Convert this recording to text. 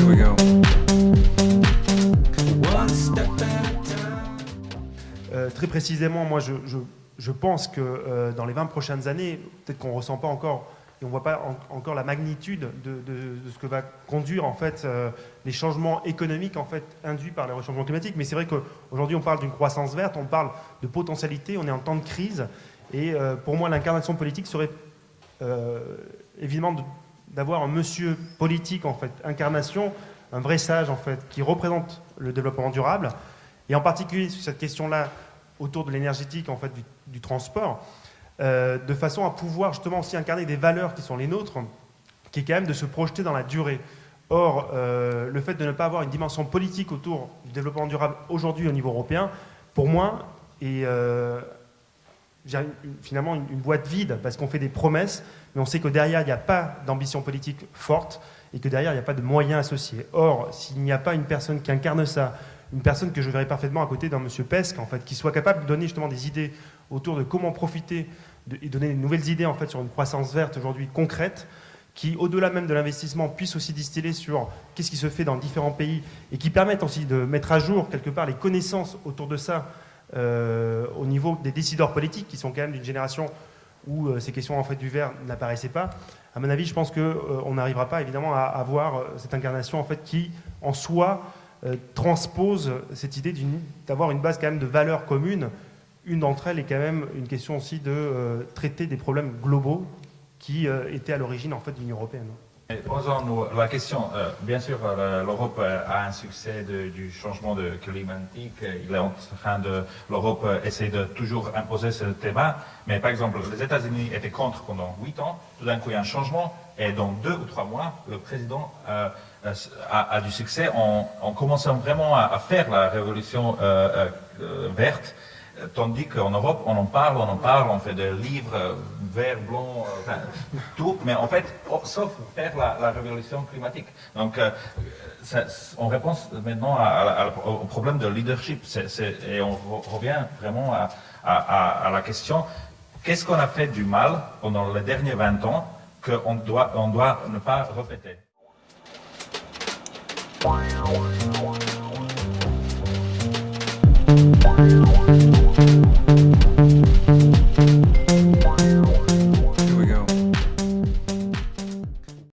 we go. Très précisément, moi je pense que dans les 20 prochaines années, peut-être qu'on ne ressent pas encore et on ne voit pas encore la magnitude de ce que va conduire en fait les changements économiques en fait induits par les changements climatiques. Mais c'est vrai qu'aujourd'hui on parle d'une croissance verte, on parle de potentialité, on est en temps de crise et pour moi l'incarnation politique serait évidemment d'avoir un monsieur politique en fait, incarnation, un vrai sage en fait qui représente le développement durable et en particulier sur cette question-là autour de l'énergétique, en fait, du transport, de façon à pouvoir justement aussi incarner des valeurs qui sont les nôtres, qui est quand même de se projeter dans la durée. Or, le fait de ne pas avoir une dimension politique autour du développement durable aujourd'hui au niveau européen, pour moi, est finalement une boîte vide, parce qu'on fait des promesses, mais on sait que derrière, il n'y a pas d'ambition politique forte, et que derrière, il n'y a pas de moyens associés. Or, s'il n'y a pas une personne qui incarne ça, une personne que je verrais parfaitement à côté d'un monsieur Pesque, en fait, qui soit capable de donner justement des idées autour de comment profiter et donner de nouvelles idées en fait, sur une croissance verte aujourd'hui concrète, qui, au-delà même de l'investissement, puisse aussi distiller sur qu'est-ce qui se fait dans différents pays et qui permettent aussi de mettre à jour quelque part les connaissances autour de ça au niveau des décideurs politiques qui sont quand même d'une génération où ces questions en fait, du vert n'apparaissaient pas. À mon avis, je pense qu'on n'arrivera pas évidemment à avoir cette incarnation en fait, qui, en soi, transpose cette idée d'avoir une base quand même de valeurs communes. Une d'entre elles est quand même une question aussi de traiter des problèmes globaux qui étaient à l'origine en fait de l'Union européenne. Posons-nous la question. Bien sûr, l'Europe a un succès du changement climatique. L'Europe essaie de toujours imposer ce débat. Mais par exemple, les États-Unis étaient contre pendant 8 ans. Tout d'un coup, il y a un changement. Et dans 2 ou 3 mois, le président a du succès en commençant vraiment à faire la révolution verte. Tandis qu'en Europe, on en parle, on fait des livres vert, blanc, tout, mais en fait, sauf faire la révolution climatique. Donc, on répond maintenant au problème de leadership, et on revient vraiment à la question, qu'est-ce qu'on a fait du mal pendant les derniers 20 ans qu'on doit ne pas répéter? Wow.